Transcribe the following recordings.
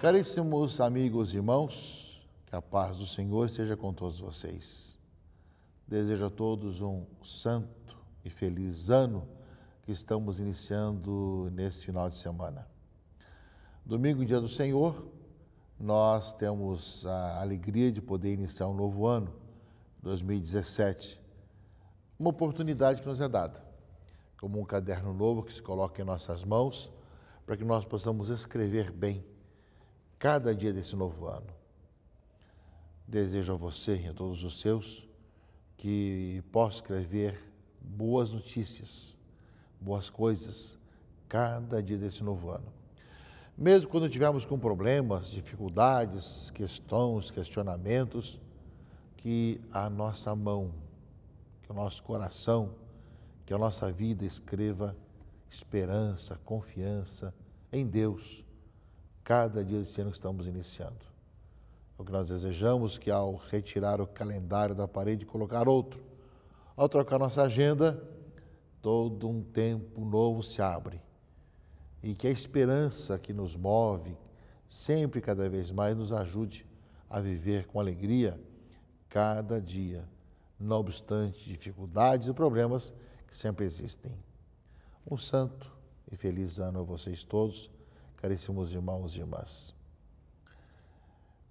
Caríssimos amigos e irmãos, que a paz do Senhor esteja com todos vocês. Desejo a todos um santo e feliz ano que estamos iniciando nesse final de semana. Domingo, dia do Senhor, nós temos a alegria de poder iniciar um novo ano, 2017. Uma oportunidade que nos é dada, como um caderno novo que se coloca em nossas mãos, para que nós possamos escrever bem cada dia desse novo ano. Desejo a você e a todos os seus que possa escrever boas notícias, boas coisas, cada dia desse novo ano. Mesmo quando estivermos com problemas, dificuldades, questões, questionamentos, que a nossa mão, que o nosso coração, que a nossa vida escreva esperança, confiança em Deus, cada dia desse ano que estamos iniciando. O que nós desejamos que ao retirar o calendário da parede e colocar outro, ao trocar nossa agenda, todo um tempo novo se abre. E que a esperança que nos move, sempre e cada vez mais, nos ajude a viver com alegria cada dia, não obstante dificuldades e problemas que sempre existem. Um santo e feliz ano a vocês todos, caríssimos irmãos e irmãs.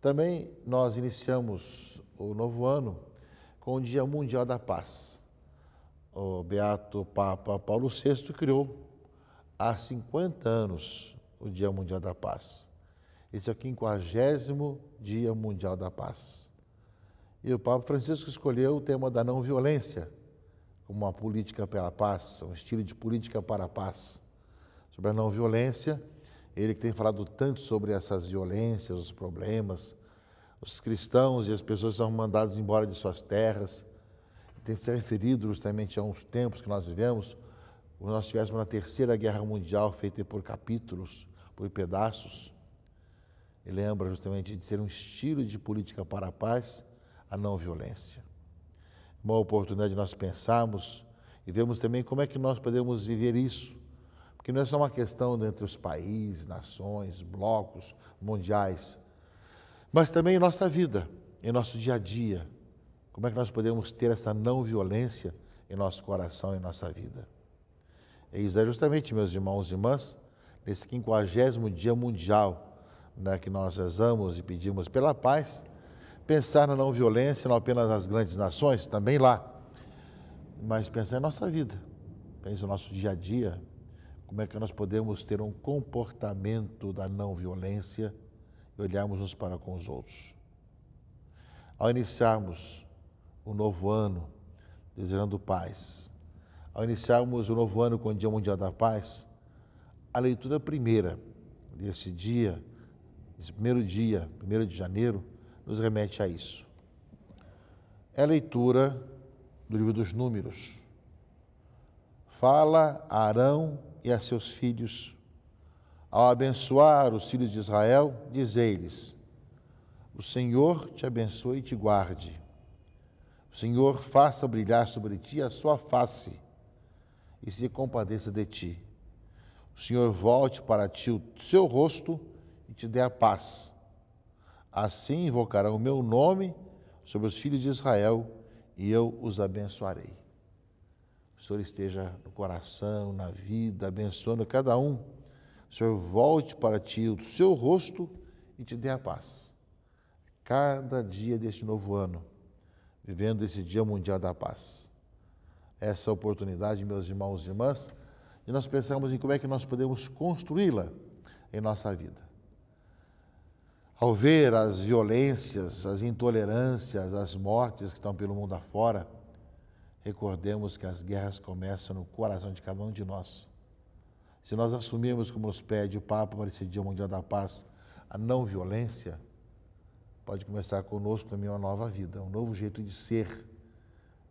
Também nós iniciamos o novo ano com o Dia Mundial da Paz. O Beato Papa Paulo VI criou há 50 anos o Dia Mundial da Paz. Esse é o 50º Dia Mundial da Paz. E o Papa Francisco escolheu o tema da não violência como uma política pela paz, um estilo de política para a paz. Sobre a não violência, ele que tem falado tanto sobre essas violências, os problemas, os cristãos e as pessoas são mandados embora de suas terras, tem se referido justamente a uns tempos que nós vivemos, quando nós estivéssemos na Terceira Guerra Mundial, feita por capítulos, por pedaços. Ele lembra justamente de ser um estilo de política para a paz, a não violência. Uma oportunidade de nós pensarmos e vermos também como é que nós podemos viver isso, porque não é só uma questão entre os países, nações, blocos mundiais, mas também em nossa vida, em nosso dia a dia. Como é que nós podemos ter essa não violência em nosso coração, em nossa vida? E isso é justamente, meus irmãos e irmãs, nesse 50º Dia Mundial, né, que nós rezamos e pedimos pela paz, pensar na não violência, não apenas nas grandes nações, também lá, mas pensar em nossa vida, pensar no nosso dia a dia, como é que nós podemos ter um comportamento da não violência e olharmos uns para com os outros. Ao iniciarmos o novo ano desejando paz, ao iniciarmos o novo ano com o Dia Mundial da Paz, a leitura primeira desse dia, esse primeiro dia, 1º de janeiro, nos remete a isso. É a leitura do livro dos Números. Fala a Arão e a seus filhos, ao abençoar os filhos de Israel, diz-lhes: o Senhor te abençoe e te guarde. O Senhor faça brilhar sobre ti a sua face e se compadeça de ti. O Senhor volte para ti o seu rosto e te dê a paz. Assim invocarão o meu nome sobre os filhos de Israel e eu os abençoarei. O Senhor esteja no coração, na vida, abençoando cada um. O Senhor volte para ti o seu rosto e te dê a paz. Cada dia deste novo ano, vivendo esse Dia Mundial da Paz. Essa oportunidade, meus irmãos e irmãs, de nós pensarmos em como é que nós podemos construí-la em nossa vida. Ao ver as violências, as intolerâncias, as mortes que estão pelo mundo afora, recordemos que as guerras começam no coração de cada um de nós. Se nós assumirmos, como nos pede o Papa para esse Dia Mundial da Paz, a não violência, pode começar conosco também uma nova vida, um novo jeito de ser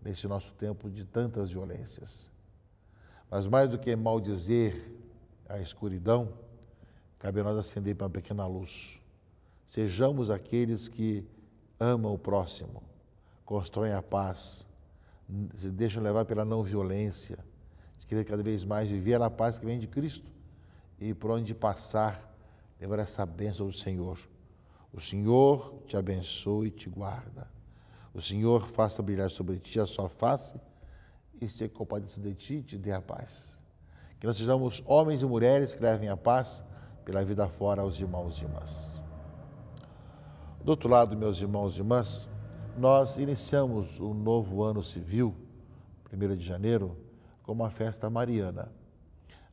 nesse nosso tempo de tantas violências. Mas mais do que maldizer a escuridão, cabe a nós acender para uma pequena luz. Sejamos aqueles que amam o próximo, constroem a paz, se deixam levar pela não violência, de querer cada vez mais viver a paz que vem de Cristo e por onde passar, levar essa bênção do Senhor. O Senhor te abençoe e te guarda. O Senhor faça brilhar sobre ti a sua face e se compadeça de ti e te dê a paz. Que nós sejamos homens e mulheres que levem a paz pela vida fora aos irmãos e irmãs. Do outro lado, meus irmãos e irmãs, nós iniciamos o novo ano civil, 1º de janeiro, com uma festa mariana.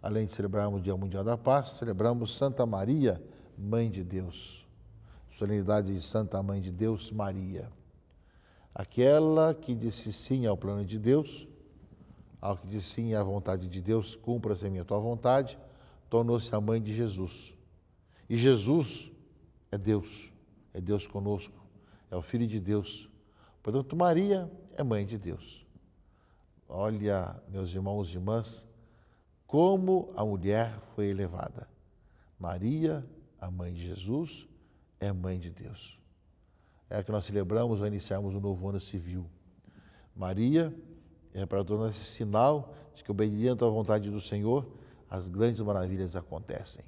Além de celebrarmos o Dia Mundial da Paz, celebramos Santa Maria, Mãe de Deus. Solenidade de Santa Mãe de Deus, Maria. Aquela que disse sim ao plano de Deus, ao que disse sim à vontade de Deus, cumpra-se a minha tua vontade, tornou-se a mãe de Jesus. E Jesus é Deus conosco, é o Filho de Deus. Portanto, Maria é mãe de Deus. Olha, meus irmãos e irmãs, como a mulher foi elevada. Maria, a mãe de Jesus, é mãe de Deus. É a que nós celebramos ao iniciarmos o novo ano civil. Maria é para tornar esse sinal de que, obediente à vontade do Senhor, as grandes maravilhas acontecem.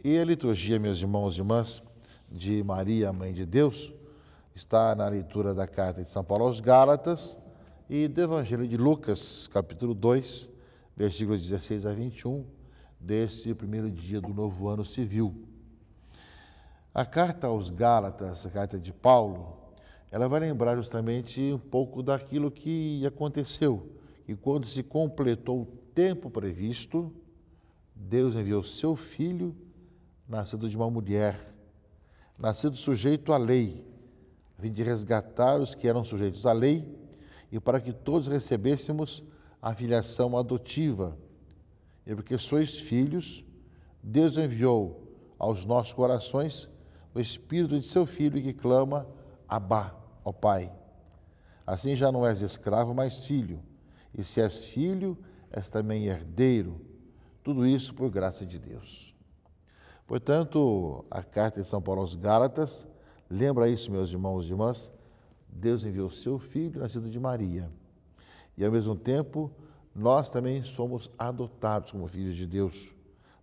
E a liturgia, meus irmãos e irmãs, de Maria, Mãe de Deus, está na leitura da carta de São Paulo aos Gálatas e do Evangelho de Lucas, capítulo 2, versículos 16 a 21, desse primeiro dia do novo ano civil. A carta aos Gálatas, a carta de Paulo, ela vai lembrar justamente um pouco daquilo que aconteceu. E quando se completou o tempo previsto, Deus enviou seu Filho, nascido de uma mulher, nascido sujeito à lei, a fim de resgatar os que eram sujeitos à lei e para que todos recebêssemos a filiação adotiva. E porque sois filhos, Deus enviou aos nossos corações o Espírito de seu Filho que clama, Abá, ó Pai. Assim já não és escravo, mas filho. E se és filho, és também herdeiro. Tudo isso por graça de Deus. Portanto, a carta de São Paulo aos Gálatas lembra isso, meus irmãos e irmãs. Deus enviou seu Filho, nascido de Maria. E, ao mesmo tempo, nós também somos adotados como filhos de Deus,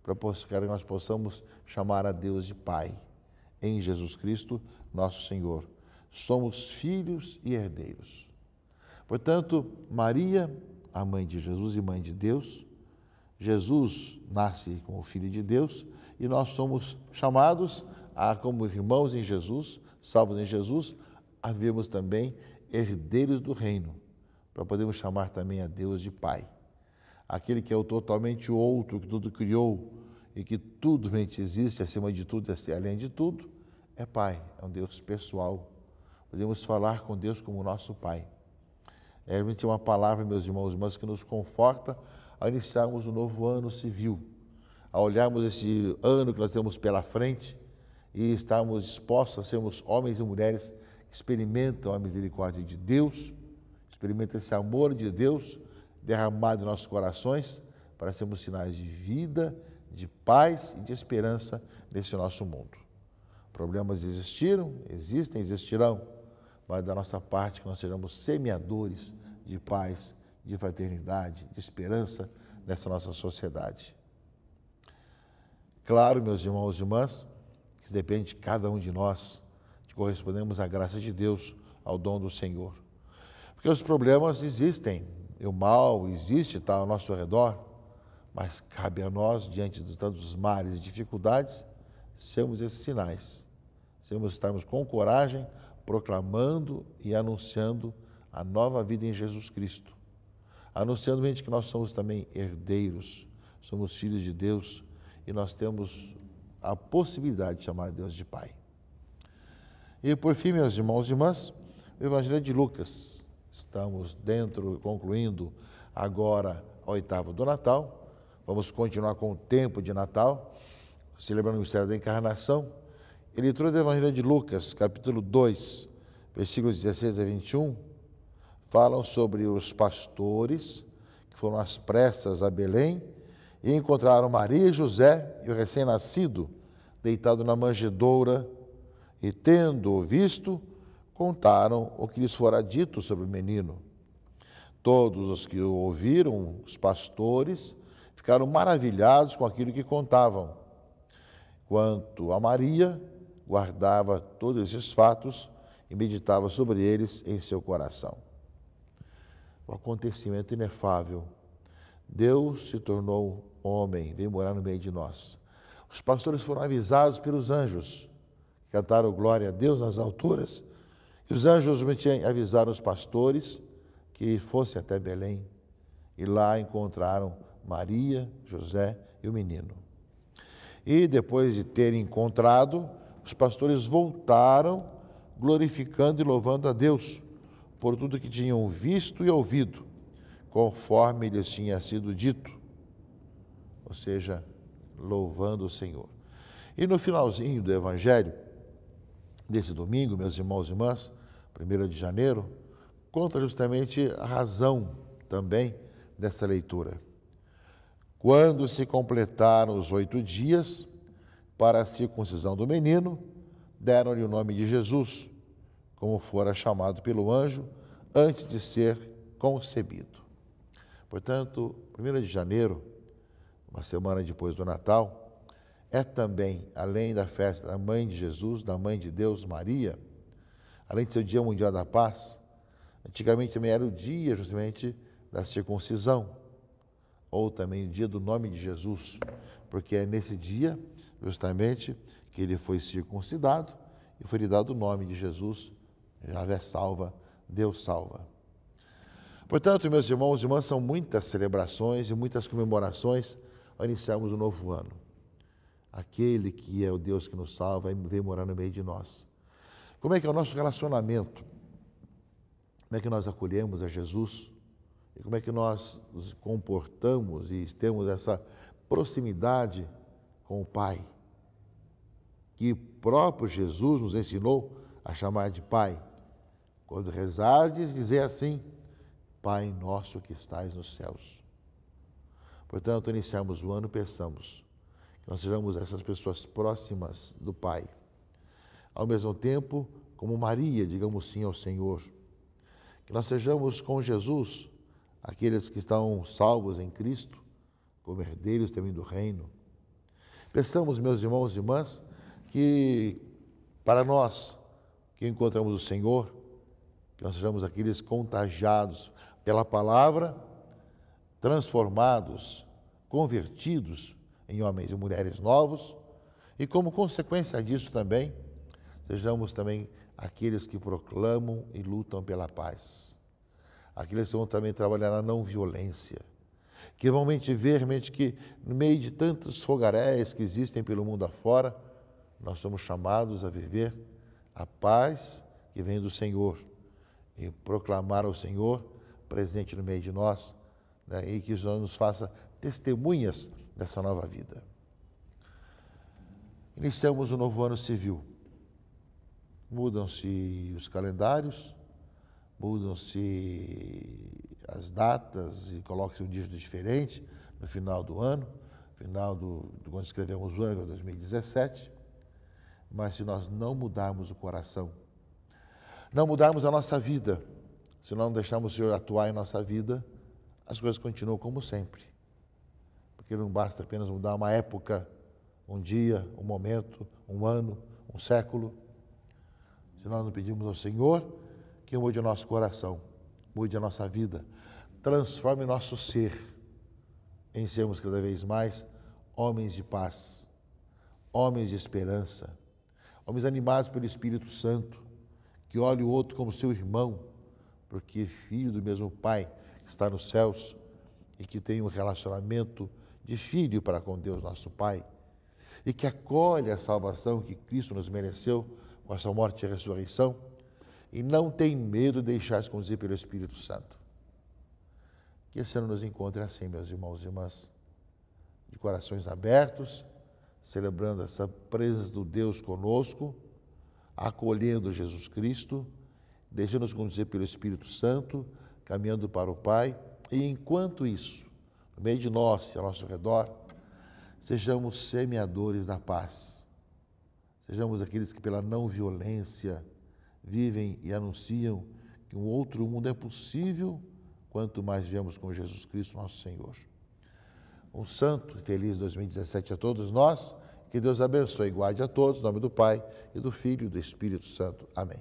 para que nós possamos chamar a Deus de Pai, em Jesus Cristo, nosso Senhor. Somos filhos e herdeiros. Portanto, Maria, a mãe de Jesus e mãe de Deus, Jesus nasce como Filho de Deus e nós somos chamados, como irmãos em Jesus, salvos em Jesus, a vermos também herdeiros do reino, para podermos chamar também a Deus de Pai. Aquele que é o totalmente outro, que tudo criou e que tudo realmente existe, acima de tudo e além de tudo, é Pai, é um Deus pessoal. Podemos falar com Deus como nosso Pai. É realmente uma palavra, meus irmãos e irmãs, que nos conforta ao iniciarmos o novo ano civil, ao olharmos esse ano que nós temos pela frente e estarmos dispostos a sermos homens e mulheres que experimentam a misericórdia de Deus, experimentam esse amor de Deus derramado em nossos corações para sermos sinais de vida, de paz e de esperança nesse nosso mundo. Problemas existiram, existem, existirão, mas da nossa parte que nós sejamos semeadores de paz, de fraternidade, de esperança nessa nossa sociedade. Claro, meus irmãos e irmãs, que depende de cada um de nós, de correspondermos à graça de Deus, ao dom do Senhor. Porque os problemas existem, e o mal existe, está ao nosso redor, mas cabe a nós, diante de tantos mares e dificuldades, sermos esses sinais, estarmos com coragem, proclamando e anunciando a nova vida em Jesus Cristo, anunciando realmente que nós somos também herdeiros, somos filhos de Deus e nós temos a possibilidade de chamar Deus de Pai. E por fim, meus irmãos e irmãs, o Evangelho de Lucas. Estamos concluindo agora a oitava do Natal. Vamos continuar com o tempo de Natal, celebrando o mistério da encarnação. E leitura do Evangelho de Lucas, capítulo 2, versículos 16 a 21, falam sobre os pastores que foram às pressas a Belém e encontraram Maria e José e o recém-nascido deitado na manjedoura e, tendo-o visto, contaram o que lhes fora dito sobre o menino. Todos os que o ouviram, os pastores, ficaram maravilhados com aquilo que contavam. Quanto a Maria, guardava todos esses fatos e meditava sobre eles em seu coração. O acontecimento inefável. Deus se tornou homem, veio morar no meio de nós. Os pastores foram avisados pelos anjos, cantaram glória a Deus nas alturas, e os anjos avisaram os pastores que fossem até Belém, e lá encontraram Maria, José e o menino. E depois de terem encontrado, os pastores voltaram, glorificando e louvando a Deus por tudo que tinham visto e ouvido, conforme lhes tinha sido dito, ou seja, louvando o Senhor. E no finalzinho do Evangelho, desse domingo, meus irmãos e irmãs, 1º de janeiro, conta justamente a razão também dessa leitura. Quando se completaram os 8 dias para a circuncisão do menino, deram-lhe o nome de Jesus, como fora chamado pelo anjo antes de ser concebido. Portanto, 1º de janeiro, uma semana depois do Natal, é também, além da festa da Mãe de Jesus, da Mãe de Deus, Maria, além de ser o Dia Mundial da Paz, antigamente também era o dia justamente da circuncisão, ou também o dia do nome de Jesus, porque é nesse dia, justamente, que ele foi circuncidado e foi lhe dado o nome de Jesus, Javé salva, Deus salva. Portanto, meus irmãos e irmãs, são muitas celebrações e muitas comemorações ao iniciarmos o novo ano. Aquele que é o Deus que nos salva vem morar no meio de nós. Como é que é o nosso relacionamento? Como é que nós acolhemos a Jesus? E como é que nós nos comportamos e temos essa proximidade com o Pai? Que o próprio Jesus nos ensinou a chamar de Pai. Quando rezardes, dizer assim: Pai nosso que estais nos céus. Portanto, iniciamos o ano, peçamos que nós sejamos essas pessoas próximas do Pai. Ao mesmo tempo, como Maria, digamos sim ao Senhor. Que nós sejamos com Jesus, aqueles que estão salvos em Cristo, como herdeiros também do reino. Peçamos, meus irmãos e irmãs, que para nós que encontramos o Senhor, que nós sejamos aqueles contagiados pela palavra, transformados, convertidos em homens e mulheres novos, e como consequência disso também, sejamos também aqueles que proclamam e lutam pela paz. Aqueles que vão também trabalhar na não violência, que vão ver realmente que no meio de tantos fogaréis que existem pelo mundo afora, nós somos chamados a viver a paz que vem do Senhor e proclamar ao Senhor presente no meio de nós, né, e que isso nos faça testemunhas dessa nova vida. Iniciamos o novo ano civil. Mudam-se os calendários, mudam-se as datas e colocam-se um dia diferente no final do ano, final do quando escrevemos o ano, 2017. Mas se nós não mudarmos o coração, não mudarmos a nossa vida, se não deixarmos o Senhor atuar em nossa vida, as coisas continuam como sempre. Porque não basta apenas mudar uma época, um dia, um momento, um ano, um século. Se nós não pedimos ao Senhor que mude o nosso coração, mude a nossa vida, transforme nosso ser em sermos cada vez mais homens de paz, homens de esperança, homens animados pelo Espírito Santo, que olhe o outro como seu irmão, porque filho do mesmo Pai que está nos céus e que tem um relacionamento de filho para com Deus nosso Pai e que acolhe a salvação que Cristo nos mereceu com a sua morte e ressurreição e não tem medo de deixar-se conduzir pelo Espírito Santo. Que esse ano nos encontre assim, meus irmãos e irmãs, de corações abertos, celebrando essa presença do Deus conosco, acolhendo Jesus Cristo, deixando-nos conduzir pelo Espírito Santo, caminhando para o Pai, e enquanto isso, no meio de nós e ao nosso redor, sejamos semeadores da paz, sejamos aqueles que pela não violência vivem e anunciam que um outro mundo é possível, quanto mais viemos com Jesus Cristo, nosso Senhor. Um santo e feliz 2017 a todos nós, Que Deus abençoe e guarde a todos, em nome do Pai, e do Filho e do Espírito Santo. Amém.